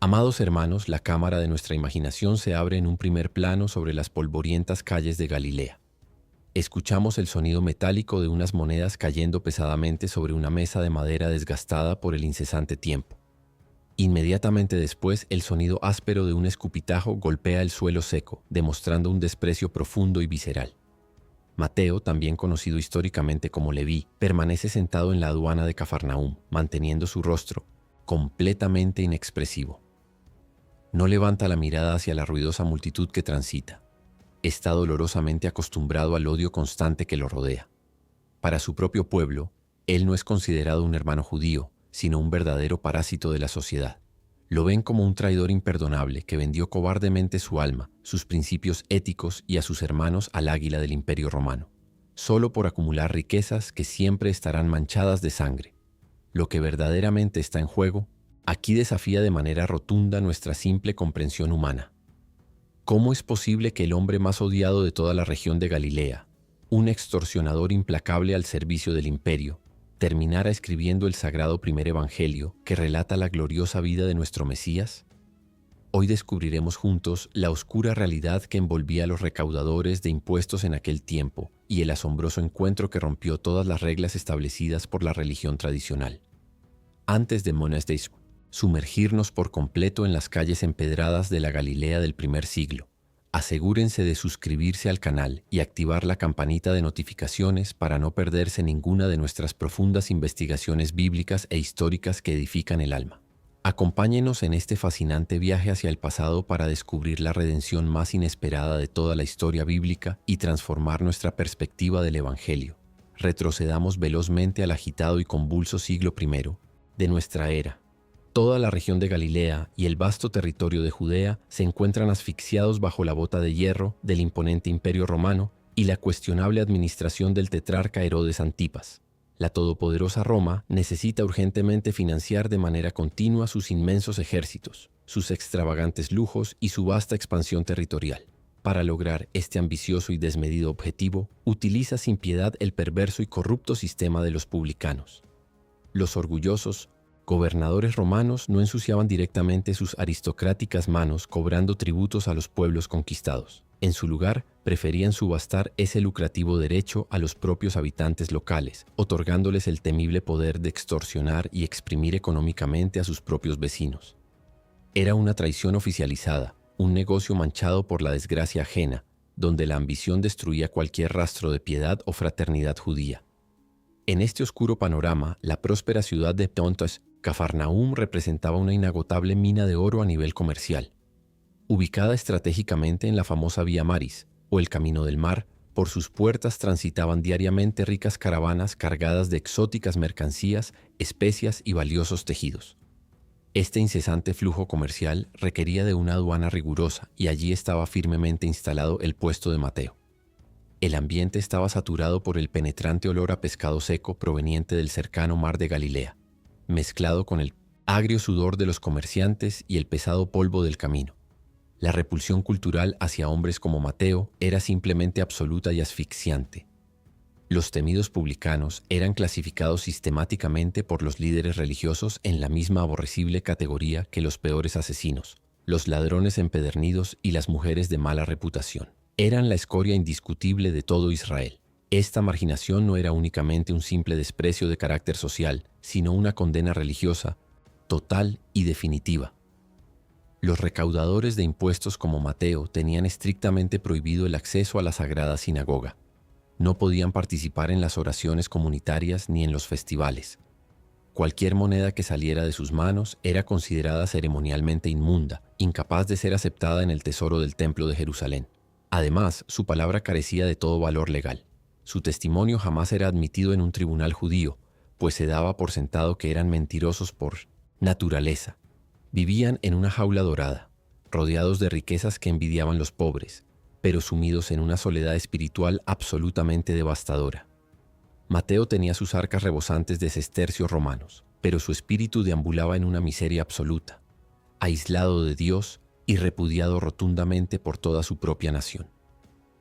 Amados hermanos, la cámara de nuestra imaginación se abre en un primer plano sobre las polvorientas calles de Galilea. Escuchamos el sonido metálico de unas monedas cayendo pesadamente sobre una mesa de madera desgastada por el incesante tiempo. Inmediatamente después, el sonido áspero de un escupitajo golpea el suelo seco, demostrando un desprecio profundo y visceral. Mateo, también conocido históricamente como Leví, permanece sentado en la aduana de Cafarnaúm, manteniendo su rostro completamente inexpresivo. No levanta la mirada hacia la ruidosa multitud que transita. Está dolorosamente acostumbrado al odio constante que lo rodea. Para su propio pueblo, él no es considerado un hermano judío, sino un verdadero parásito de la sociedad. Lo ven como un traidor imperdonable que vendió cobardemente su alma, sus principios éticos y a sus hermanos al águila del Imperio Romano, solo por acumular riquezas que siempre estarán manchadas de sangre. Lo que verdaderamente está en juego, aquí desafía de manera rotunda nuestra simple comprensión humana. ¿Cómo es posible que el hombre más odiado de toda la región de Galilea, un extorsionador implacable al servicio del imperio, terminara escribiendo el sagrado primer evangelio que relata la gloriosa vida de nuestro Mesías? Hoy descubriremos juntos la oscura realidad que envolvía a los recaudadores de impuestos en aquel tiempo y el asombroso encuentro que rompió todas las reglas establecidas por la religión tradicional. Antes de sumergirnos por completo en las calles empedradas de la Galilea del primer siglo, asegúrense de suscribirse al canal y activar la campanita de notificaciones para no perderse ninguna de nuestras profundas investigaciones bíblicas e históricas que edifican el alma. Acompáñenos en este fascinante viaje hacia el pasado para descubrir la redención más inesperada de toda la historia bíblica y transformar nuestra perspectiva del Evangelio. Retrocedamos velozmente al agitado y convulso siglo I de nuestra era. Toda la región de Galilea y el vasto territorio de Judea se encuentran asfixiados bajo la bota de hierro del imponente imperio romano y la cuestionable administración del tetrarca Herodes Antipas. La todopoderosa Roma necesita urgentemente financiar de manera continua sus inmensos ejércitos, sus extravagantes lujos y su vasta expansión territorial. Para lograr este ambicioso y desmedido objetivo, utiliza sin piedad el perverso y corrupto sistema de los publicanos. Los orgullosos gobernadores romanos no ensuciaban directamente sus aristocráticas manos cobrando tributos a los pueblos conquistados. En su lugar, preferían subastar ese lucrativo derecho a los propios habitantes locales, otorgándoles el temible poder de extorsionar y exprimir económicamente a sus propios vecinos. Era una traición oficializada, un negocio manchado por la desgracia ajena, donde la ambición destruía cualquier rastro de piedad o fraternidad judía. En este oscuro panorama, la próspera ciudad de Pontos, Cafarnaúm, representaba una inagotable mina de oro a nivel comercial. Ubicada estratégicamente en la famosa Vía Maris, o el Camino del Mar, por sus puertas transitaban diariamente ricas caravanas cargadas de exóticas mercancías, especias y valiosos tejidos. Este incesante flujo comercial requería de una aduana rigurosa y allí estaba firmemente instalado el puesto de Mateo. El ambiente estaba saturado por el penetrante olor a pescado seco proveniente del cercano mar de Galilea, mezclado con el agrio sudor de los comerciantes y el pesado polvo del camino. La repulsión cultural hacia hombres como Mateo era simplemente absoluta y asfixiante. Los temidos publicanos eran clasificados sistemáticamente por los líderes religiosos en la misma aborrecible categoría que los peores asesinos, los ladrones empedernidos y las mujeres de mala reputación. Eran la escoria indiscutible de todo Israel. Esta marginación no era únicamente un simple desprecio de carácter social, sino una condena religiosa, total y definitiva. Los recaudadores de impuestos como Mateo tenían estrictamente prohibido el acceso a la sagrada sinagoga. No podían participar en las oraciones comunitarias ni en los festivales. Cualquier moneda que saliera de sus manos era considerada ceremonialmente inmunda, incapaz de ser aceptada en el tesoro del Templo de Jerusalén. Además, su palabra carecía de todo valor legal. Su testimonio jamás era admitido en un tribunal judío, pues se daba por sentado que eran mentirosos por naturaleza. Vivían en una jaula dorada, rodeados de riquezas que envidiaban los pobres, pero sumidos en una soledad espiritual absolutamente devastadora. Mateo tenía sus arcas rebosantes de sestercios romanos, pero su espíritu deambulaba en una miseria absoluta, aislado de Dios y repudiado rotundamente por toda su propia nación.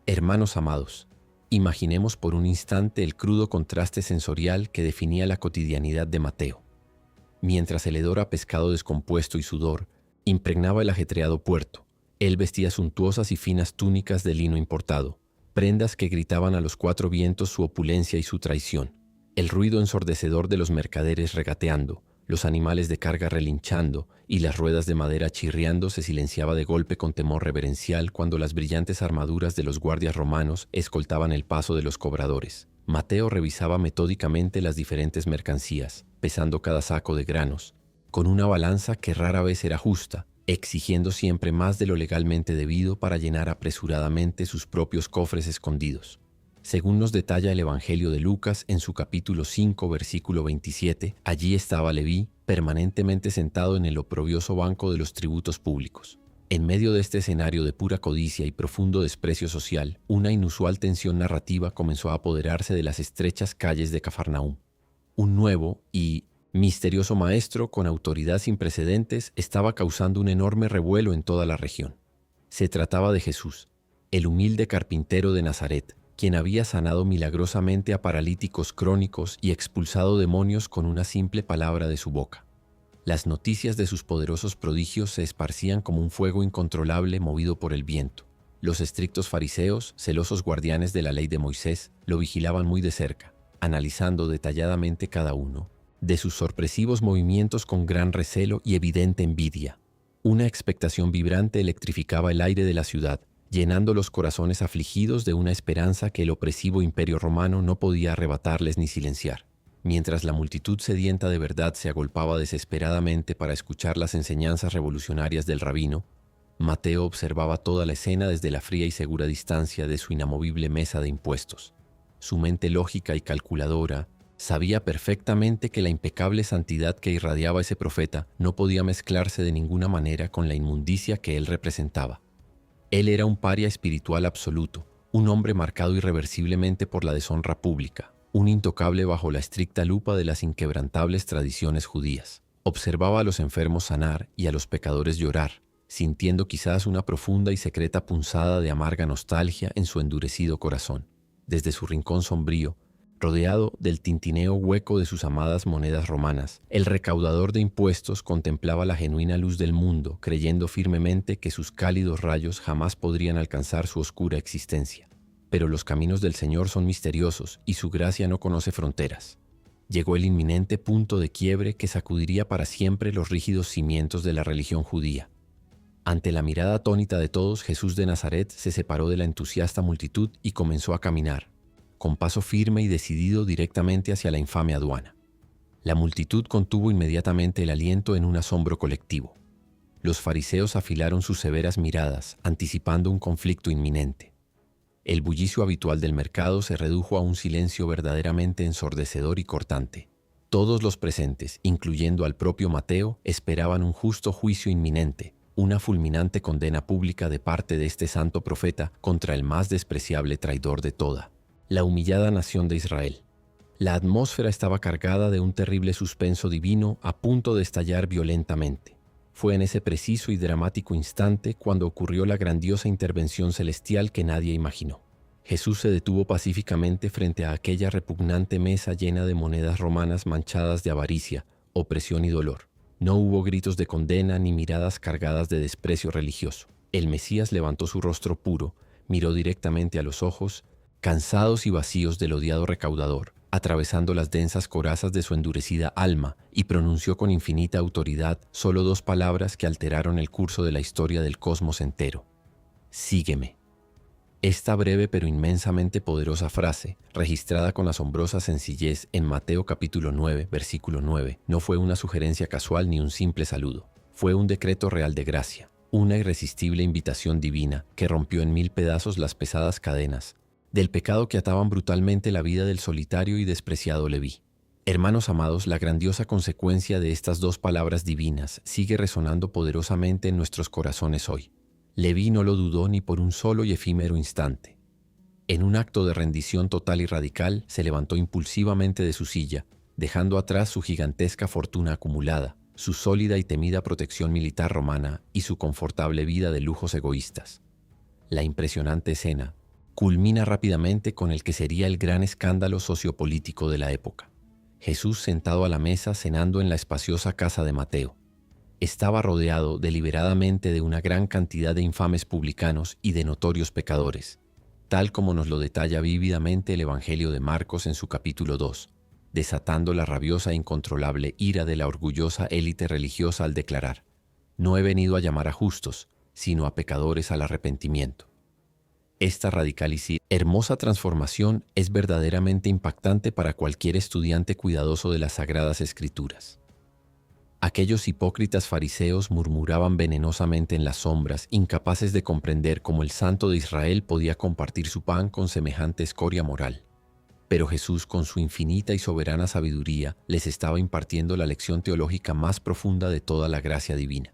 Hermanos amados, imaginemos por un instante el crudo contraste sensorial que definía la cotidianidad de Mateo. Mientras el hedor a pescado descompuesto y sudor impregnaba el ajetreado puerto. Él vestía suntuosas y finas túnicas de lino importado, prendas que gritaban a los cuatro vientos su opulencia y su traición. El ruido ensordecedor de los mercaderes regateando, los animales de carga relinchando y las ruedas de madera chirriando se silenciaba de golpe con temor reverencial cuando las brillantes armaduras de los guardias romanos escoltaban el paso de los cobradores. Mateo revisaba metódicamente las diferentes mercancías, pesando cada saco de granos, con una balanza que rara vez era justa, exigiendo siempre más de lo legalmente debido para llenar apresuradamente sus propios cofres escondidos. Según nos detalla el Evangelio de Lucas en su capítulo 5, versículo 27, allí estaba Leví, permanentemente sentado en el oprobioso banco de los tributos públicos. En medio de este escenario de pura codicia y profundo desprecio social, una inusual tensión narrativa comenzó a apoderarse de las estrechas calles de Cafarnaúm. Un nuevo y misterioso maestro con autoridad sin precedentes estaba causando un enorme revuelo en toda la región. Se trataba de Jesús, el humilde carpintero de Nazaret, quien había sanado milagrosamente a paralíticos crónicos y expulsado demonios con una simple palabra de su boca. Las noticias de sus poderosos prodigios se esparcían como un fuego incontrolable movido por el viento. Los estrictos fariseos, celosos guardianes de la ley de Moisés, lo vigilaban muy de cerca, analizando detalladamente cada uno de sus sorpresivos movimientos con gran recelo y evidente envidia. Una expectación vibrante electrificaba el aire de la ciudad, llenando los corazones afligidos de una esperanza que el opresivo imperio romano no podía arrebatarles ni silenciar. Mientras la multitud sedienta de verdad se agolpaba desesperadamente para escuchar las enseñanzas revolucionarias del rabino, Mateo observaba toda la escena desde la fría y segura distancia de su inamovible mesa de impuestos. Su mente lógica y calculadora sabía perfectamente que la impecable santidad que irradiaba ese profeta no podía mezclarse de ninguna manera con la inmundicia que él representaba. Él era un paria espiritual absoluto, un hombre marcado irreversiblemente por la deshonra pública, un intocable bajo la estricta lupa de las inquebrantables tradiciones judías. Observaba a los enfermos sanar y a los pecadores llorar, sintiendo quizás una profunda y secreta punzada de amarga nostalgia en su endurecido corazón. Desde su rincón sombrío, rodeado del tintineo hueco de sus amadas monedas romanas, el recaudador de impuestos contemplaba la genuina luz del mundo, creyendo firmemente que sus cálidos rayos jamás podrían alcanzar su oscura existencia. Pero los caminos del Señor son misteriosos y su gracia no conoce fronteras. Llegó el inminente punto de quiebre que sacudiría para siempre los rígidos cimientos de la religión judía. Ante la mirada atónita de todos, Jesús de Nazaret se separó de la entusiasta multitud y comenzó a caminar, con paso firme y decidido directamente hacia la infame aduana. La multitud contuvo inmediatamente el aliento en un asombro colectivo. Los fariseos afilaron sus severas miradas, anticipando un conflicto inminente. El bullicio habitual del mercado se redujo a un silencio verdaderamente ensordecedor y cortante. Todos los presentes, incluyendo al propio Mateo, esperaban un justo juicio inminente, una fulminante condena pública de parte de este santo profeta contra el más despreciable traidor de toda, la humillada nación de Israel. La atmósfera estaba cargada de un terrible suspenso divino a punto de estallar violentamente. Fue en ese preciso y dramático instante cuando ocurrió la grandiosa intervención celestial que nadie imaginó. Jesús se detuvo pacíficamente frente a aquella repugnante mesa llena de monedas romanas manchadas de avaricia, opresión y dolor. No hubo gritos de condena ni miradas cargadas de desprecio religioso. El Mesías levantó su rostro puro, miró directamente a los ojos, cansados y vacíos del odiado recaudador, atravesando las densas corazas de su endurecida alma, y pronunció con infinita autoridad solo dos palabras que alteraron el curso de la historia del cosmos entero: «Sígueme». Esta breve pero inmensamente poderosa frase, registrada con asombrosa sencillez en Mateo capítulo 9, versículo 9, no fue una sugerencia casual ni un simple saludo. Fue un decreto real de gracia, una irresistible invitación divina que rompió en mil pedazos las pesadas cadenas del pecado que ataban brutalmente la vida del solitario y despreciado Leví. Hermanos amados, la grandiosa consecuencia de estas dos palabras divinas sigue resonando poderosamente en nuestros corazones hoy. Leví no lo dudó ni por un solo y efímero instante. En un acto de rendición total y radical, se levantó impulsivamente de su silla, dejando atrás su gigantesca fortuna acumulada, su sólida y temida protección militar romana y su confortable vida de lujos egoístas. La impresionante escena culmina rápidamente con el que sería el gran escándalo sociopolítico de la época. Jesús sentado a la mesa cenando en la espaciosa casa de Mateo. Estaba rodeado deliberadamente de una gran cantidad de infames publicanos y de notorios pecadores, tal como nos lo detalla vívidamente el Evangelio de Marcos en su capítulo 2, desatando la rabiosa e incontrolable ira de la orgullosa élite religiosa al declarar: «No he venido a llamar a justos, sino a pecadores al arrepentimiento». Esta radical y hermosa transformación es verdaderamente impactante para cualquier estudiante cuidadoso de las Sagradas Escrituras. Aquellos hipócritas fariseos murmuraban venenosamente en las sombras, incapaces de comprender cómo el Santo de Israel podía compartir su pan con semejante escoria moral. Pero Jesús, con su infinita y soberana sabiduría, les estaba impartiendo la lección teológica más profunda de toda la gracia divina.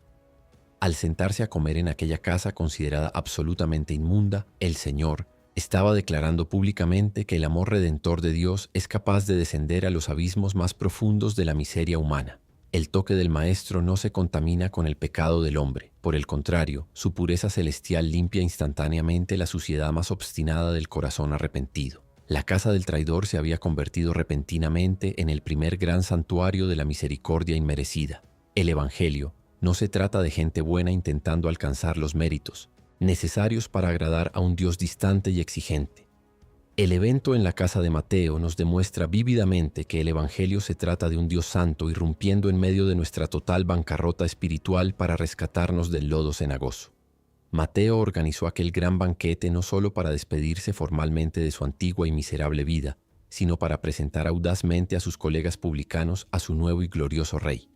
Al sentarse a comer en aquella casa considerada absolutamente inmunda, el Señor estaba declarando públicamente que el amor redentor de Dios es capaz de descender a los abismos más profundos de la miseria humana. El toque del Maestro no se contamina con el pecado del hombre. Por el contrario, su pureza celestial limpia instantáneamente la suciedad más obstinada del corazón arrepentido. La casa del traidor se había convertido repentinamente en el primer gran santuario de la misericordia inmerecida. El Evangelio no se trata de gente buena intentando alcanzar los méritos necesarios para agradar a un Dios distante y exigente. El evento en la casa de Mateo nos demuestra vívidamente que el Evangelio se trata de un Dios santo irrumpiendo en medio de nuestra total bancarrota espiritual para rescatarnos del lodo cenagoso. Mateo organizó aquel gran banquete no solo para despedirse formalmente de su antigua y miserable vida, sino para presentar audazmente a sus colegas publicanos a su nuevo y glorioso Rey.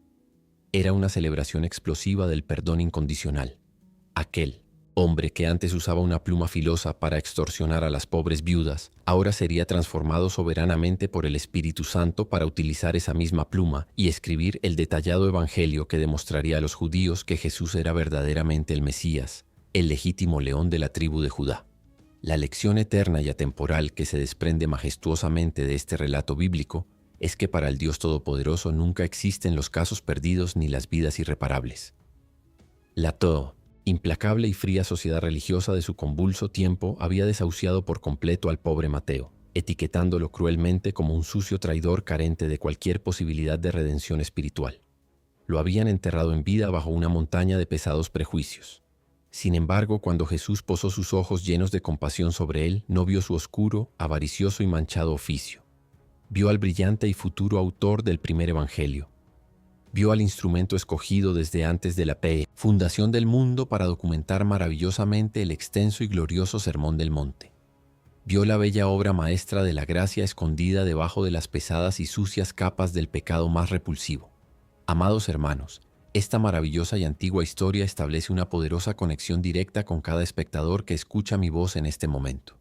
Era una celebración explosiva del perdón incondicional. Aquel hombre que antes usaba una pluma filosa para extorsionar a las pobres viudas, ahora sería transformado soberanamente por el Espíritu Santo para utilizar esa misma pluma y escribir el detallado evangelio que demostraría a los judíos que Jesús era verdaderamente el Mesías, el legítimo león de la tribu de Judá. La lección eterna y atemporal que se desprende majestuosamente de este relato bíblico es que para el Dios Todopoderoso nunca existen los casos perdidos ni las vidas irreparables. La implacable y fría sociedad religiosa de su convulso tiempo había desahuciado por completo al pobre Mateo, etiquetándolo cruelmente como un sucio traidor carente de cualquier posibilidad de redención espiritual. Lo habían enterrado en vida bajo una montaña de pesados prejuicios. Sin embargo, cuando Jesús posó sus ojos llenos de compasión sobre él, no vio su oscuro, avaricioso y manchado oficio. Vio al brillante y futuro autor del primer evangelio. Vio al instrumento escogido desde antes de la fundación del mundo para documentar maravillosamente el extenso y glorioso Sermón del Monte. Vio la bella obra maestra de la gracia escondida debajo de las pesadas y sucias capas del pecado más repulsivo. Amados hermanos, esta maravillosa y antigua historia establece una poderosa conexión directa con cada espectador que escucha mi voz en este momento.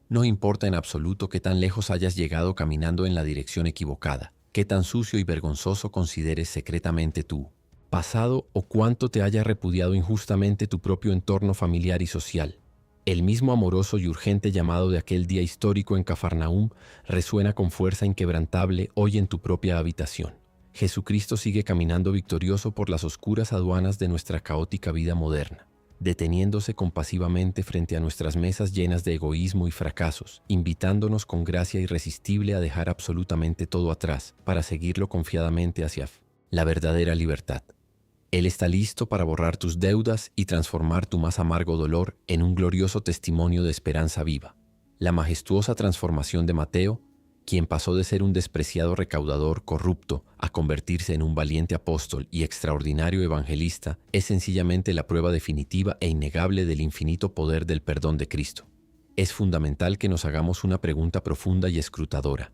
No importa en absoluto qué tan lejos hayas llegado caminando en la dirección equivocada, qué tan sucio y vergonzoso consideres secretamente tu pasado o cuánto te haya repudiado injustamente tu propio entorno familiar y social. El mismo amoroso y urgente llamado de aquel día histórico en Cafarnaúm resuena con fuerza inquebrantable hoy en tu propia habitación. Jesucristo sigue caminando victorioso por las oscuras aduanas de nuestra caótica vida moderna, deteniéndose compasivamente frente a nuestras mesas llenas de egoísmo y fracasos, invitándonos con gracia irresistible a dejar absolutamente todo atrás para seguirlo confiadamente hacia la verdadera libertad. Él está listo para borrar tus deudas y transformar tu más amargo dolor en un glorioso testimonio de esperanza viva. La majestuosa transformación de Mateo, quien pasó de ser un despreciado recaudador corrupto a convertirse en un valiente apóstol y extraordinario evangelista, es sencillamente la prueba definitiva e innegable del infinito poder del perdón de Cristo. Es fundamental que nos hagamos una pregunta profunda y escrutadora.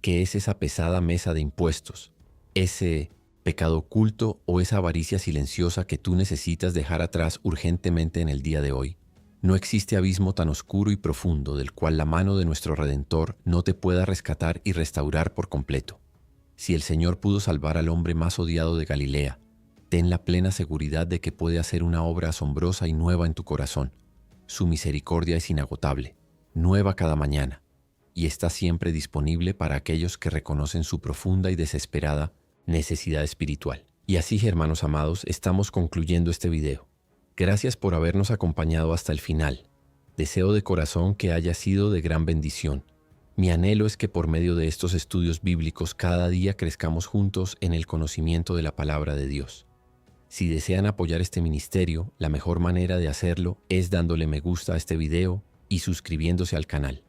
¿Qué es esa pesada mesa de impuestos? ¿Ese pecado oculto o esa avaricia silenciosa que tú necesitas dejar atrás urgentemente en el día de hoy? No existe abismo tan oscuro y profundo del cual la mano de nuestro Redentor no te pueda rescatar y restaurar por completo. Si el Señor pudo salvar al hombre más odiado de Galilea, ten la plena seguridad de que puede hacer una obra asombrosa y nueva en tu corazón. Su misericordia es inagotable, nueva cada mañana, y está siempre disponible para aquellos que reconocen su profunda y desesperada necesidad espiritual. Y así, hermanos amados, estamos concluyendo este video. Gracias por habernos acompañado hasta el final. Deseo de corazón que haya sido de gran bendición. Mi anhelo es que por medio de estos estudios bíblicos cada día crezcamos juntos en el conocimiento de la palabra de Dios. Si desean apoyar este ministerio, la mejor manera de hacerlo es dándole me gusta a este video y suscribiéndose al canal.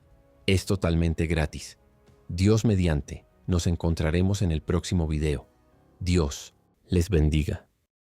Es totalmente gratis. Dios mediante, nos encontraremos en el próximo video. Dios les bendiga.